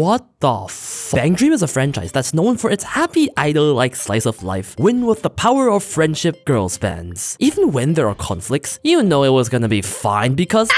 What the f? Bang Dream is a franchise that's known for its happy idol-like slice of life, win with the power of friendship girls bands. Even when there are conflicts, you know it was gonna be fine because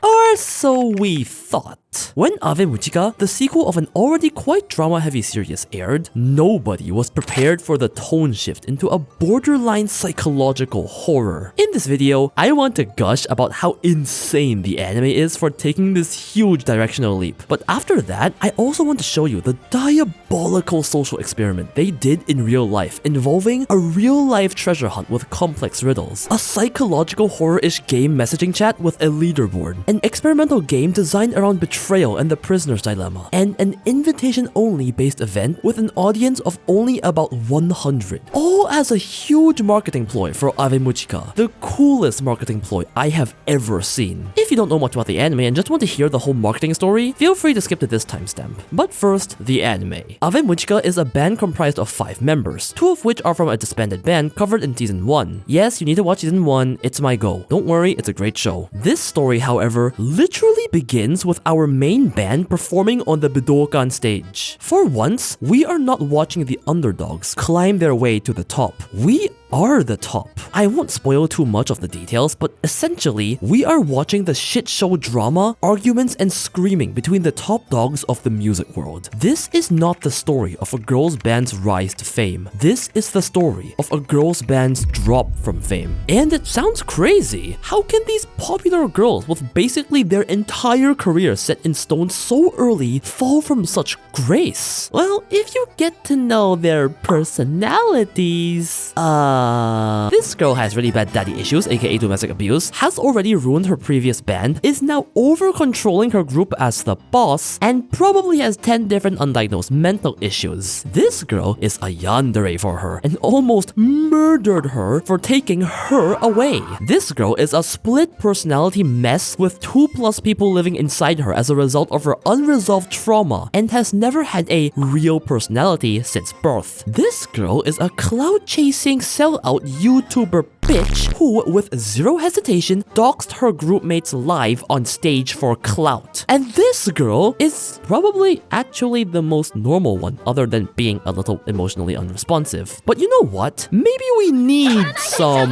or so we thought. When Ave Mujica, the sequel of an already quite drama-heavy series, aired, nobody was prepared for the tone shift into a borderline psychological horror. In this video, I want to gush about how insane the anime is for taking this huge directional leap. But after that, I also want to show you the diabolical social experiment they did in real life, involving a real-life treasure hunt with complex riddles, a psychological horror-ish game messaging chat with a leaderboard, an experimental game designed around betrayal and the prisoner's dilemma, and an invitation-only based event with an audience of only about 100. All as a huge marketing ploy for Ave Mujica, the coolest marketing ploy I have ever seen. If you don't know much about the anime and just want to hear the whole marketing story, feel free to skip to this timestamp. But first, the anime. Ave Mujica is a band comprised of 5 members, 2 of which are from a disbanded band covered in season 1. Yes, you need to watch season 1, it's my go. Don't worry, it's a great show. This story, however, literally begins with our main band performing on the Budokan stage. For once, we are not watching the underdogs climb their way to the top. We are the top. I won't spoil too much of the details, but essentially, we are watching the shit show drama, arguments, and screaming between the top dogs of the music world. This is not the story of a girls band's rise to fame. This is the story of a girls band's drop from fame. And it sounds crazy. How can these popular girls with basically their entire career set in stone so early fall from such grace? Well, if you get to know their personalities, this girl has really bad daddy issues, aka domestic abuse, has already ruined her previous band, is now over-controlling her group as the boss, and probably has 10 different undiagnosed mental issues. This girl is a yandere for her, and almost murdered her for taking her away. This girl is a split personality mess with 2+ people living inside her as a result of her unresolved trauma, and has never had a real personality since birth. This girl is a cloud-chasing sell-out YouTuber bitch who, with zero hesitation, doxed her group mates live on stage for clout. And this girl is probably actually the most normal one, other than being a little emotionally unresponsive. But you know what? Maybe we need some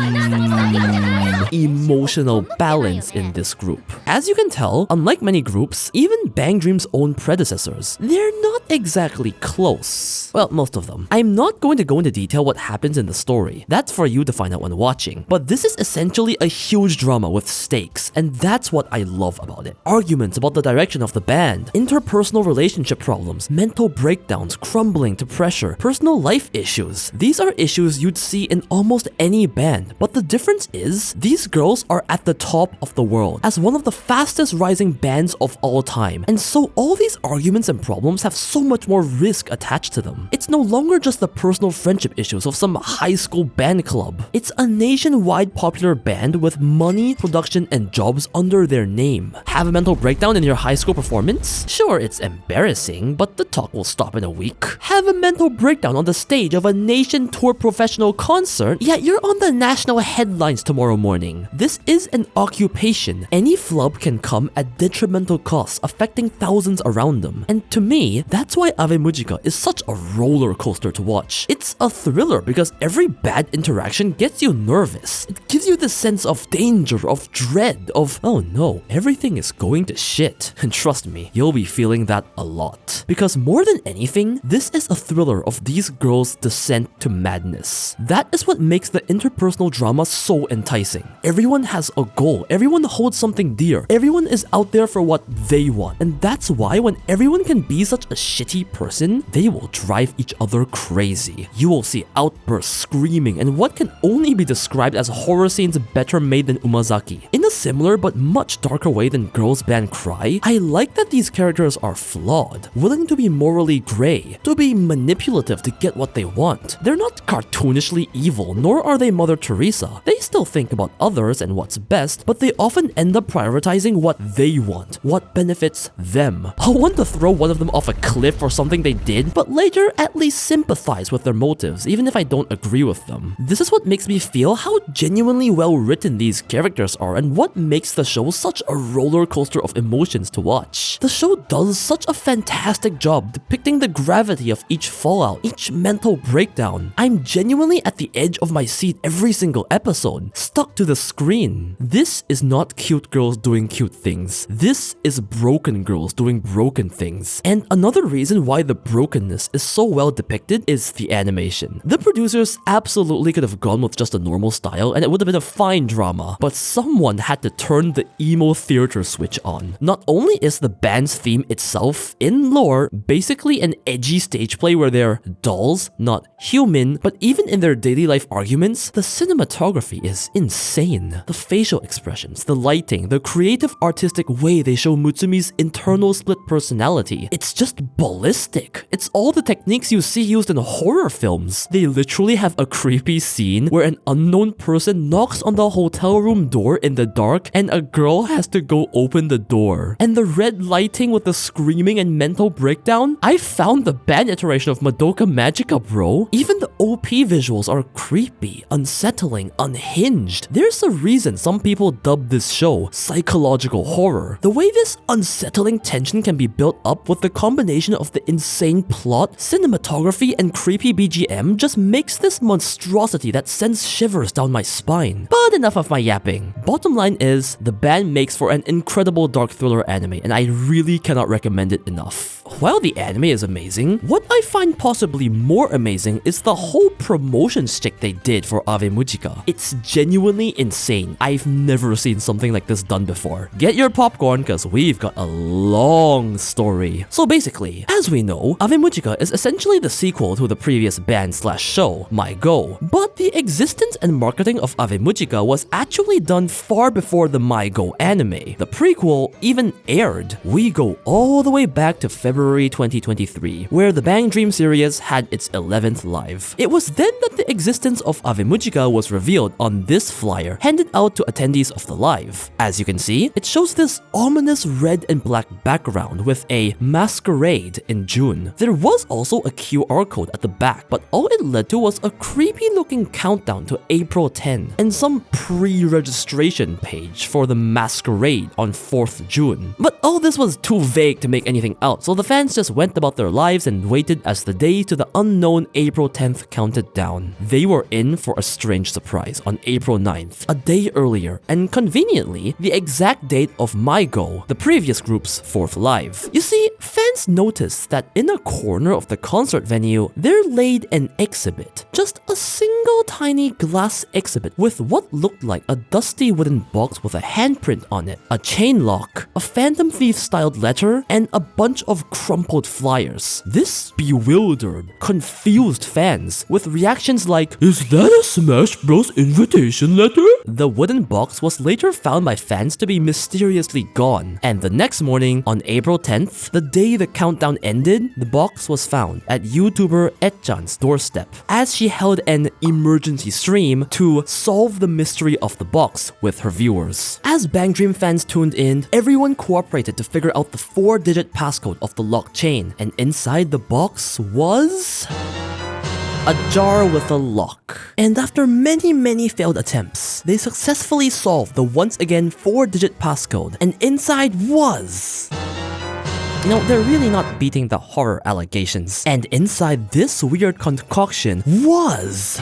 emotional balance in this group. As you can tell, unlike many groups, even Bang Dream's own predecessors, they're not exactly close. Well, most of them. I'm not going to go into detail what happens in the story. That's for you to find out when watching. But this is essentially a huge drama with stakes, and that's what I love about it. Arguments about the direction of the band, interpersonal relationship problems, mental breakdowns, crumbling to pressure, personal life issues. These are issues you'd see in almost any band, but the difference is, these girls are at the top of the world, as one of the fastest rising bands of all time, and so all these arguments and problems have so much more risk attached to them. It's no longer just the personal friendship issues of some high school band club. It's a nationwide popular band with money, production, and jobs under their name. Have a mental breakdown in your high school performance? Sure, it's embarrassing, but the talk will stop in a week. Have a mental breakdown on the stage of a nation tour professional concert, yet you're on the national headlines tomorrow morning. This is an occupation. Any flub can come at detrimental costs, affecting thousands around them. And to me, that's why Ave Mujica is such a roller coaster to watch. It's a thriller because every bad interaction gets you nervous. It gives you this sense of danger, of dread, of, oh no, everything is going to shit. And trust me, you'll be feeling that a lot. Because more than anything, this is a thriller of these girls' descent to madness. That is what makes the interpersonal drama so enticing. Everyone has a goal, everyone holds something dear, everyone is out there for what they want. And that's why when everyone can be such a shitty person, they will drive each other crazy. You will see outbursts, screaming, and what can only be described as horror scenes better made than Umazaki. In a similar but much darker way than girls band Cry, I like that these characters are flawed, willing to be morally gray, to be manipulative to get what they want. They're not cartoonishly evil, nor are they Mother Teresa. They still think about others and what's best, but they often end up prioritizing what they want, what benefits them. I'll want to throw one of them off a cliff for something they did, but later at least sympathize with their motives, even if I don't agree with them. This is what makes me feel how genuinely well written these characters are and what makes the show such a roller coaster of emotions to watch. The show does such a fantastic job depicting the gravity of each fallout, each mental breakdown. I'm genuinely at the edge of my seat every single episode, stuck to the screen. This is not cute girls doing cute things. This is broken girls doing broken things. And another reason why the brokenness is so well depicted is the animation. The producers absolutely could have gone with just a normal style and it would have been a fine drama, but someone had to turn the emo theater switch on. Not only is the band's theme itself, in lore, basically an edgy stage play where they're dolls, not human, but even in their daily life arguments, the cinematography is insane. The facial expressions, the lighting, the creative artistic way they show Mutsumi's internal split personality, it's just ballistic. It's all the techniques you see used in horror films. They literally have a creepy scene where an unknown person knocks on the hotel room door in the dark and a girl has to go open the door. And the red lighting with the screaming and mental breakdown? I found the band iteration of Madoka Magica, bro. Even the OP visuals are creepy, unsettling, unhinged. There's a reason some people dub this show psychological horror. The way this unsettling tension can be built up with the combination of the insane plot, cinematography, and creepy BGM just makes this monstrosity that sends shivers down my spine. But enough of my yapping. Bottom line is, the band makes for an incredible dark thriller anime, and I really cannot recommend it enough. While the anime is amazing, what I find possibly more amazing is the whole promotion stick they did for Ave Mujica. It's genuinely insane. I've never seen something like this done before. Get your popcorn, cause we've got a long story. So basically, as we know, Ave Mujica is essentially the sequel to the previous band/show, My Go. But the existence and marketing of Ave Mujica was actually done far before the My Go anime. The prequel even aired. We go all the way back to February 2023, where the Bang Dream series had its 11th live. It was then that the existence of Ave Mujica was revealed on this flyer handed out to attendees of the live. As you can see, it shows this ominous red and black background with a masquerade in June. There was also a QR code at the back, but all it led to was a creepy looking countdown to April 10 and some pre-registration page for the masquerade on 4th June. But all this was too vague to make anything out, so the fans just went about their lives and waited as the day to the unknown April 10th counted down. They were in for a strange surprise on April 9th, a day earlier, and conveniently, the exact date of My Go, the previous group's 4th live. You see, fans noticed that in a corner of the concert venue, there laid an exhibit. Just a single tiny glass exhibit with what looked like a dusty wooden box with a handprint on it, a chain lock, a Phantom Thief-styled letter, and a bunch of crumpled flyers. This bewildered, confused fans with reactions like, "Is that a Smash Bros invitation letter?" The wooden box was later found by fans to be mysteriously gone, and the next morning, on April 10th, the day the countdown ended, the box was found at YouTuber Etchan's doorstep, as she held an emergency stream to solve the mystery of the box with her viewers. As Bang Dream fans tuned in, everyone cooperated to figure out the 4-digit passcode of the lock chain, and inside the box was a jar with a lock. And after many failed attempts, they successfully solved the once again 4-digit passcode, and inside was... You know, they're really not beating the horror allegations. And inside this weird concoction was...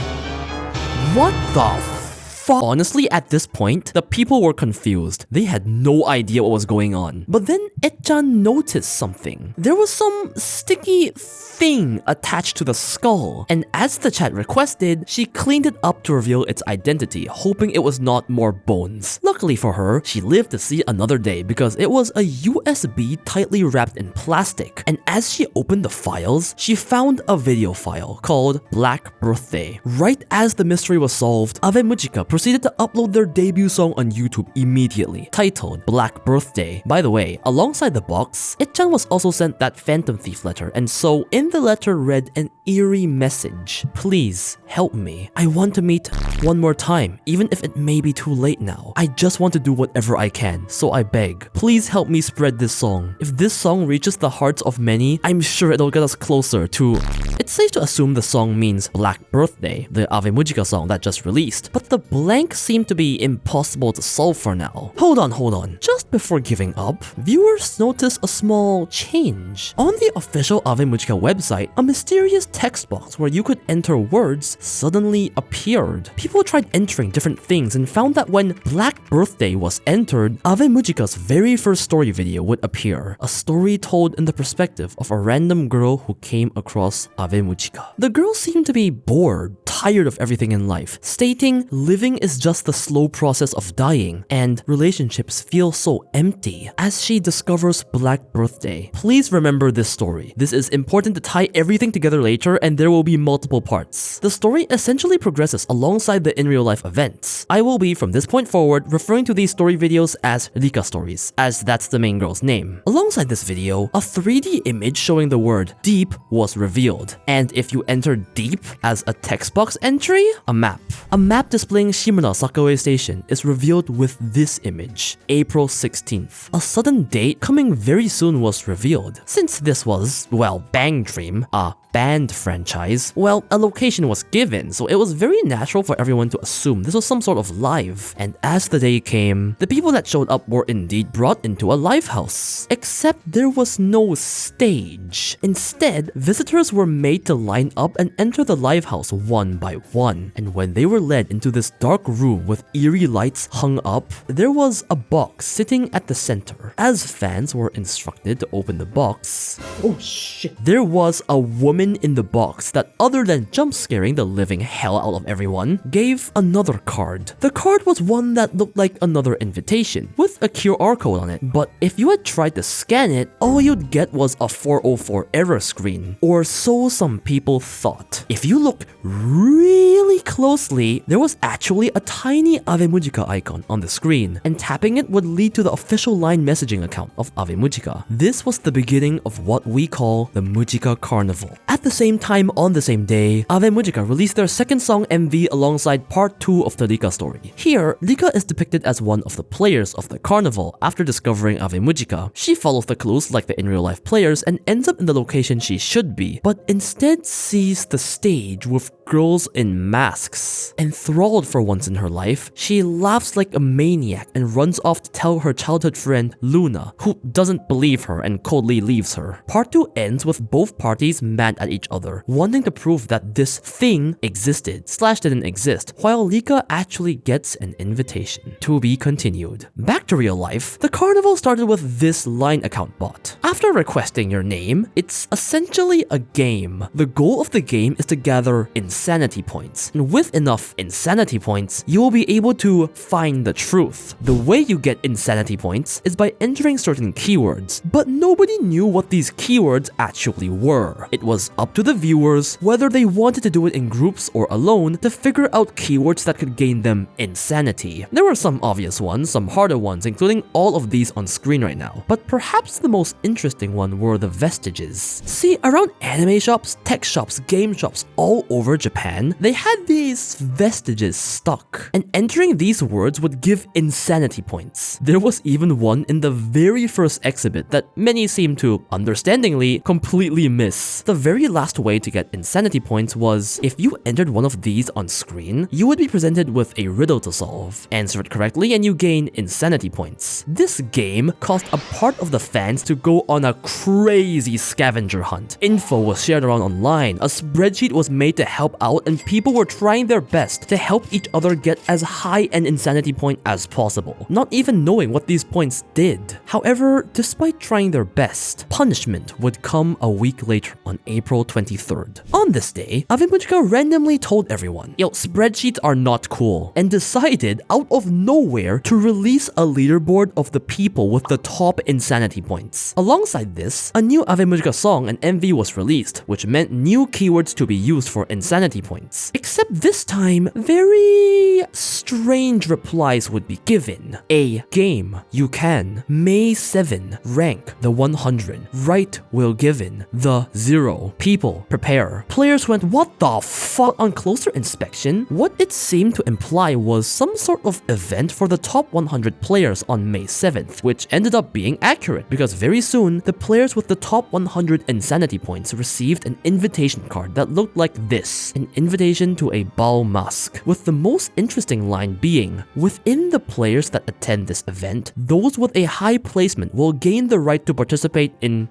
What the fuck? Honestly, at this point, the people were confused. They had no idea what was going on. But then Etchan noticed something. There was some sticky thing attached to the skull, and as the chat requested, she cleaned it up to reveal its identity, hoping it was not more bones. Luckily for her, she lived to see another day because it was a USB tightly wrapped in plastic, and as she opened the files, she found a video file called Black Birthday. Right as the mystery was solved, Ave Mujica proceeded to upload their debut song on YouTube immediately, titled Black Birthday. By the way, alongside the box, Etchan was also sent that Phantom Thief letter, and so in the letter read an eerie message. "Please help me. I want to meet one more time, even if it may be too late now. I just want to do whatever I can, so I beg. Please help me spread this song. If this song reaches the hearts of many, I'm sure it'll get us closer to..." It's safe to assume the song means Black Birthday, the Ave Mujica song that just released, but the blank seemed to be impossible to solve for now. Hold on. Just before giving up, viewers noticed a small change. On the official Ave Mujica website, a mysterious text box where you could enter words suddenly appeared. People tried entering different things and found that when Black Birthday was entered, Ave Mujica's very first story video would appear. A story told in the perspective of a random girl who came across Ave Mujica. The girl seemed to be bored, tired of everything in life, stating living is just the slow process of dying and relationships feel so empty as she discovers Black Birthday. Please remember this story. This is important to tie everything together later and there will be multiple parts. The story essentially progresses alongside the in real life events. I will be from this point forward referring to these story videos as Rika stories, as that's the main girl's name. Alongside this video, a 3D image showing the word deep was revealed. And if you enter deep as a text box entry, a map displaying Shimura Sakaway Station is revealed with this image, April 16th. A sudden date coming very soon was revealed. Since this was, well, Bang Dream, a band franchise, well, a location was given, so it was very natural for everyone to assume this was some sort of live. And as the day came, the people that showed up were indeed brought into a live house. Except there was no stage. Instead, visitors were made to line up and enter the live house one by one. And when they were led into this dark room with eerie lights hung up, there was a box sitting at the center. As fans were instructed to open the box, oh shit, there was a woman in the box that, other than jump scaring the living hell out of everyone, gave another card. The card was one that looked like another invitation with a QR code on it, but if you had tried to scan it, all you'd get was a 404 error screen, or so some people thought. If you look really closely, there was actually a tiny Ave Mujica icon on the screen, and tapping it would lead to the official line messaging account of Ave Mujica. This was the beginning of what we call the Mujica Carnival. At the same time, on the same day, Ave Mujica released their second song MV alongside part 2 of the Rika story. Here, Rika is depicted as one of the players of the carnival after discovering Ave Mujica. She follows the clues like the in real life players and ends up in the location she should be, but instead sees the stage with girls in masks. Enthralled for once in her life, she laughs like a maniac and runs off to tell her childhood friend Luna, who doesn't believe her and coldly leaves her. Part 2 ends with both parties mad at each other, wanting to prove that this thing existed / didn't exist, while Rika actually gets an invitation. To be continued. Back to real life, the carnival started with this line account bot. After requesting your name, it's essentially a game. The goal of the game is to gather insanity points, and with enough insanity points, you will be able to find the truth. The way you get insanity points is by entering certain keywords, but nobody knew what these keywords actually were. It was up to the viewers whether they wanted to do it in groups or alone to figure out keywords that could gain them insanity. There were some obvious ones, some harder ones, including all of these on screen right now, but perhaps the most interesting one were the vestiges. See, around anime shops, tech shops, game shops all over Japan, they had these vestiges stuck, and entering these words would give insanity points. There was even one in the very first exhibit that many seem to, understandingly, completely miss. The very last way to get insanity points was, if you entered one of these on screen, you would be presented with a riddle to solve. Answer it correctly and you gain insanity points. This game caused a part of the fans to go on a crazy scavenger hunt. Info was shared around online, a spreadsheet was made to help out, and people were trying their best to help each other get as high an insanity point as possible, not even knowing what these points did. However, despite trying their best, punishment would come a week later on April 23rd. On this day, Ave Mujica randomly told everyone, yo, spreadsheets are not cool, and decided out of nowhere to release a leaderboard of the people with the top insanity points. Alongside this, a new Ave Mujica song and MV was released, which meant new keywords to be used for insanity points. Except this time, very strange replies would be given. A game, you can. May 7, rank, the 100. Right will given, the 0. people, prepare. Players went, what the fuck? On closer inspection, what it seemed to imply was some sort of event for the top 100 players on May 7th, which ended up being accurate because very soon, the players with the top 100 insanity points received an invitation card that looked like this, an invitation to a bal masqu, with the most interesting line being, within the players that attend this event, those with a high placement will gain the right to participate in ?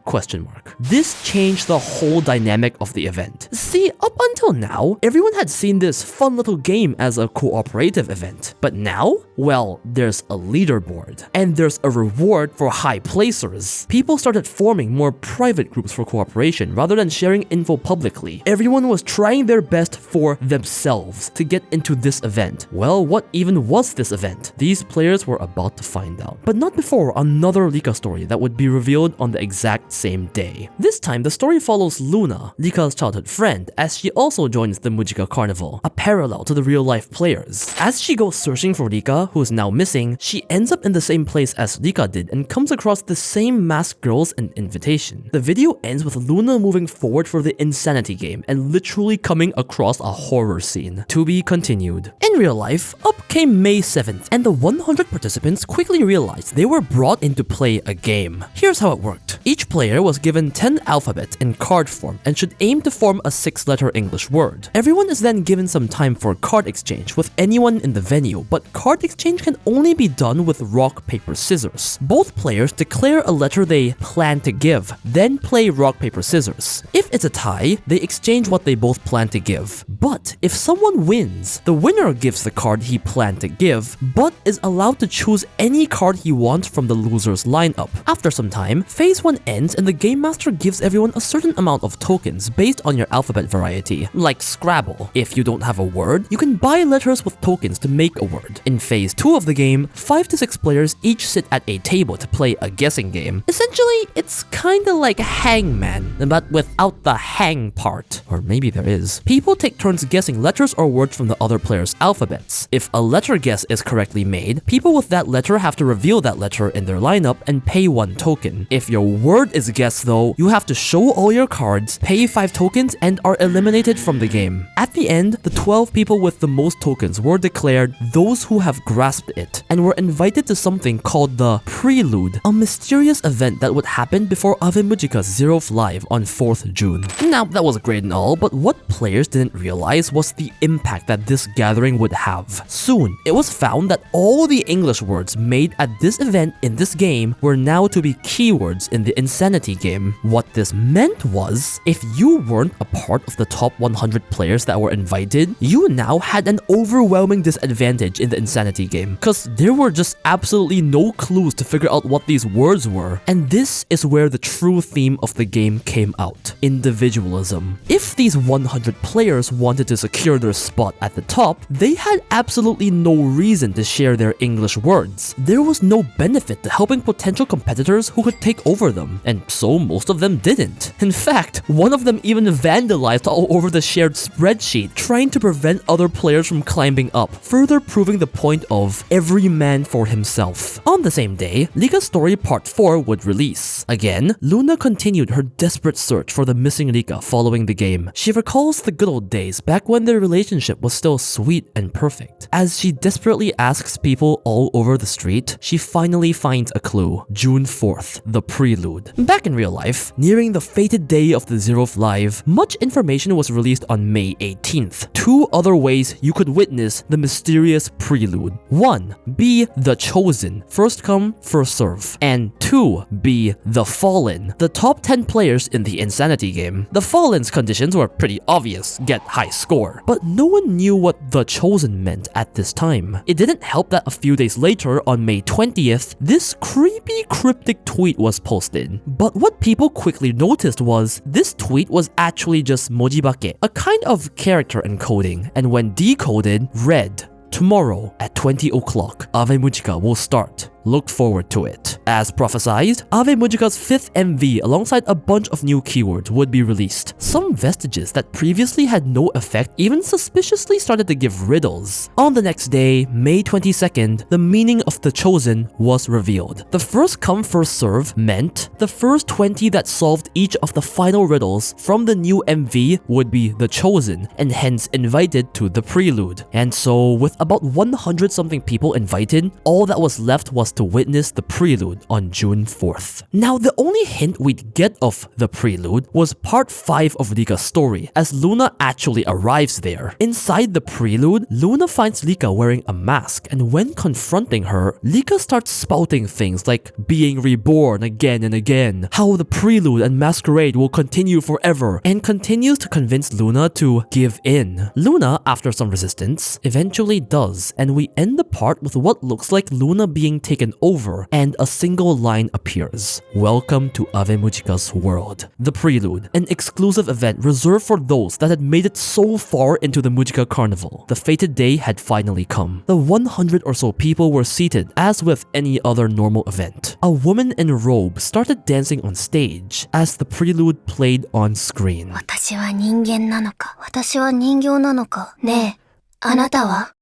This changed the whole dynamic of the event. See, up until now, everyone had seen this fun little game as a cooperative event, but now, well, there's a leaderboard, and there's a reward for high placers. People started forming more private groups for cooperation rather than sharing info publicly. Everyone was trying their best for themselves to get into this event. Well, what even was this event? These players were about to find out, but not before another Lika story that would be revealed on the exact same day. This time, the story follows Luna, Lika's childhood friend, as she also joins the Mujica carnival, a parallel to the real-life players. As she goes searching for Lika, who is now missing, she ends up in the same place as Lika did and comes across the same masked girls and invitation. The video ends with Luna moving forward for the insanity game and literally coming across a horror scene. To be continued. In real life, up came May 7th, and the 100 participants quickly realized they were brought in to play a game. Here's how it worked. Each player was given 10 alphabets in card form and should aim to form a 6-letter English word. Everyone is then given some time for card exchange with anyone in the venue, but card exchange can only be done with rock, paper, scissors. Both players declare a letter they plan to give, then play rock, paper, scissors. If it's a tie, they exchange what they both plan to give. But if someone wins, the winner gives the card he planned to give, but is allowed to choose any card he wants from the loser's lineup. After some time, phase 1 ends and the game master gives everyone a certain amount of tokens based on your alphabet variety, like Scrabble. If you don't have a word, you can buy letters with tokens to make a word. In phase 2 of the game, 5 to 6 players each sit at a table to play a guessing game. Essentially, it's kinda like Hangman, but without the hang part. Or maybe there is. People take turns guessing letters or words from the other player's alphabets. If a letter guess is correctly made, people with that letter have to reveal that letter in their lineup and pay 1 token. If your word is guessed though, you have to show all your cards, pay 5 tokens, and are eliminated from the game. At the end, the 12 people with the most tokens were declared those who have grasped it, and were invited to something called the Prelude, a mysterious event that would happen before Ave Mujica's 0th live on 4th June. Now, that was great and all, but what players didn't realize was the impact that this gathering would have. Soon, it was found that all the English words made at this event in this game were now to be keywords in the insanity game. What this meant was, if you weren't a part of the top 100 players that were invited, you now had an overwhelming disadvantage in the insanity game, because there were just absolutely no clues to figure out what these words were. And this is where the true theme of the game came out: individualism. If these 100 players wanted to secure their spot at the top, they had absolutely no reason to share their English words. There was no benefit to helping potential competitors who could take over them, and so most of them didn't. In fact, one of them even vandalized all over the shared spreadsheet, trying to prevent other players from climbing up, further proving the point of every man for himself. On the same day, Lika's Story Part 4 would release. Again, Luna continued her desperate search for the missing Lika following the game. She recalls the good old days back when their relationship was still sweet and perfect. As she desperately asks people all over the street, she finally finds a clue: June 4th, the Prelude. Back in real life, nearing the fated day of the 0th live, much information was released on May 18th. 2 other ways you could witness the mysterious Prelude. 1. Be the chosen, first come, first serve. And 2. Be the fallen, the top 10 players in the insanity game. The fallen's conditions were pretty obvious: get high score. But no one knew what the chosen meant at this time. It didn't help that a few days later, on May 20th, this creepy cryptic tweet was posted. But what people quickly noticed was this tweet was actually just mojibake, a kind of character encoding, and when decoded, read: tomorrow at 20 o'clock, Ave Mujica will start. look forward to it. As prophesized, Ave Mujica's 5th MV alongside a bunch of new keywords would be released. Some vestiges that previously had no effect even suspiciously started to give riddles. On the next day, May 22nd, the meaning of the Chosen was revealed. The first come first serve meant the first 20 that solved each of the final riddles from the new MV would be the Chosen, and hence invited to the Prelude. And so, with about 100 something people invited, all that was left was to witness the Prelude on June 4th. Now, the only hint we'd get of the Prelude was part 5 of Lika's story, as Luna actually arrives there. Inside the Prelude, Luna finds Lika wearing a mask, and when confronting her, Lika starts spouting things like being reborn again and again, how the Prelude and Masquerade will continue forever, and continues to convince Luna to give in. Luna, after some resistance, eventually does, and we end the part with what looks like Luna being taken over, and a single line appears. Welcome to Ave Mujica's world. The Prelude, an exclusive event reserved for those that had made it so far into the Mujica Carnival. The fated day had finally come. The 100 or so people were seated, as with any other normal event. A woman in a robe started dancing on stage as the Prelude played on screen. 私は人間なのか、私は人形なのか、ねえ、あなたは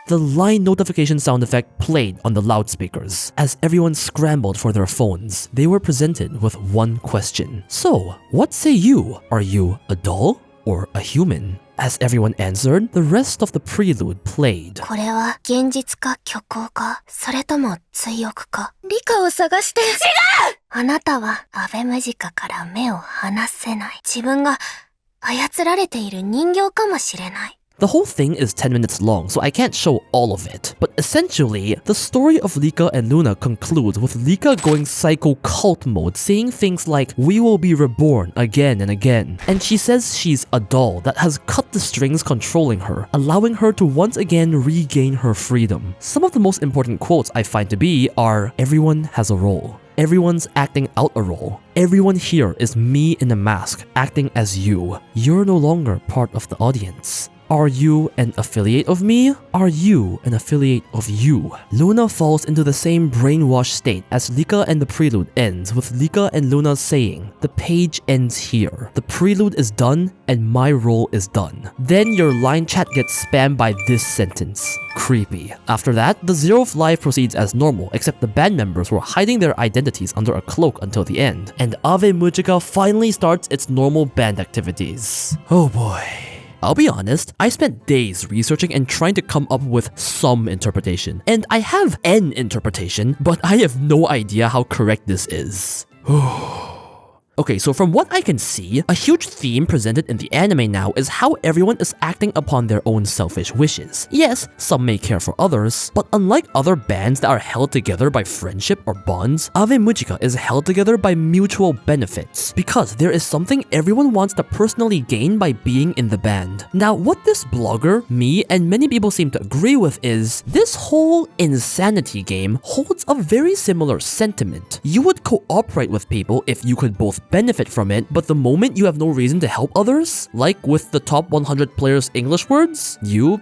The line notification sound effect played on the loudspeakers. As everyone scrambled for their phones, they were presented with one question. So, what say you? Are you a doll or a human? As everyone answered, the rest of the Prelude played. これは現実か虚構か、それとも追憶か。理科を探して。違う！あなたはアベムジカから目を離せない。自分が操られている人形かもしれない。The whole thing is 10 minutes long, so I can't show all of it. But essentially, the story of Lika and Luna concludes with Lika going psycho cult mode, saying things like, "We will be reborn again and again." And she says she's a doll that has cut the strings controlling her, allowing her to once again regain her freedom. Some of the most important quotes I find to be are, "Everyone has a role. Everyone's acting out a role. Everyone here is me in a mask, acting as you. You're no longer part of the audience. Are you an affiliate of me? Are you an affiliate of you?" Luna falls into the same brainwashed state as Lika and the Prelude ends, with Lika and Luna saying, "The page ends here. The Prelude is done and my role is done." Then your line chat gets spammed by this sentence. Creepy. After that, the Zeroth live proceeds as normal, except the band members were hiding their identities under a cloak until the end, and Ave Mujica finally starts its normal band activities. Oh boy. I'll be honest, I spent days researching and trying to come up with some interpretation. And I have an interpretation, but I have no idea how correct this is. Okay, so from what I can see, a huge theme presented in the anime now is how everyone is acting upon their own selfish wishes. Yes, some may care for others, but unlike other bands that are held together by friendship or bonds, Ave Mujica is held together by mutual benefits, because there is something everyone wants to personally gain by being in the band. Now, what this blogger, me, and many people seem to agree with is, this whole insanity game holds a very similar sentiment. You would cooperate with people if you could both benefit from it, but the moment you have no reason to help others, like with the top 100 players' English words, you,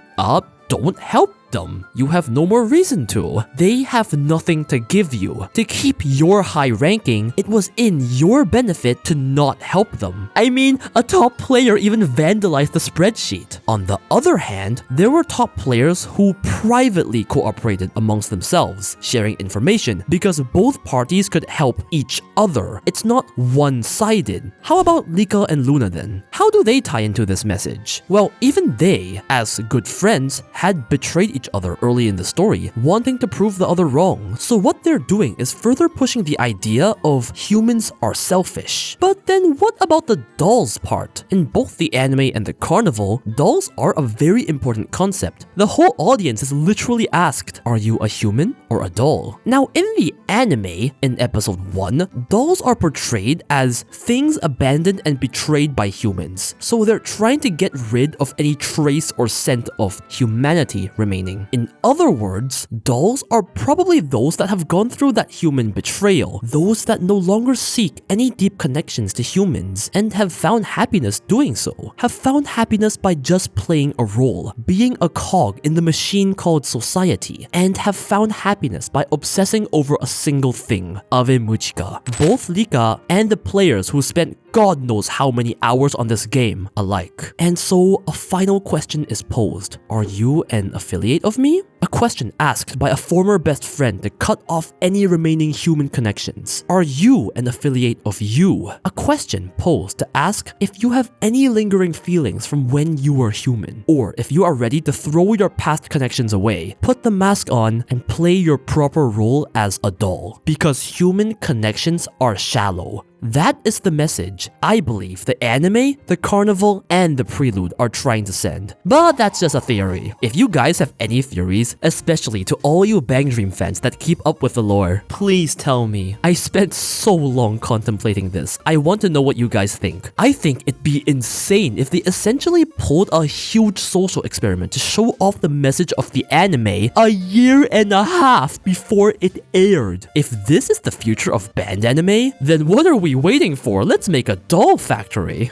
don't help them. You have no more reason to. They have nothing to give you. To keep your high ranking, it was in your benefit to not help them. I mean, a top player even vandalized the spreadsheet. On the other hand, there were top players who privately cooperated amongst themselves, sharing information because both parties could help each other. It's not one-sided. How about Lika and Luna then? How do they tie into this message? Well, even they, as good friends, had betrayed each other early in the story, wanting to prove the other wrong. So what they're doing is further pushing the idea of humans are selfish. But then what about the dolls part? In both the anime and the carnival, dolls are a very important concept. The whole audience is literally asked, are you a human or a doll? Now in the anime, in episode 1, dolls are portrayed as things abandoned and betrayed by humans. So they're trying to get rid of any trace or scent of humanity remaining meaning. In other words, dolls are probably those that have gone through that human betrayal, those that no longer seek any deep connections to humans and have found happiness doing so, have found happiness by just playing a role, being a cog in the machine called society, and have found happiness by obsessing over a single thing, Ave Mujica. Both Lika and the players who spent God knows how many hours on this game alike. And so a final question is posed. Are you an affiliate of me? A question asked by a former best friend to cut off any remaining human connections. Are you an affiliate of you? A question posed to ask if you have any lingering feelings from when you were human, or if you are ready to throw your past connections away, put the mask on, and play your proper role as a doll. Because human connections are shallow. That is the message I believe the anime, the carnival, and the Prelude are trying to send. But that's just a theory. If you guys have any theories, especially to all you Bang Dream fans that keep up with the lore, please tell me. I spent so long contemplating this. I want to know what you guys think. I think it'd be insane if they essentially pulled a huge social experiment to show off the message of the anime a year and a half before it aired. If this is the future of band anime, then what are we waiting for? Let's make a doll factory.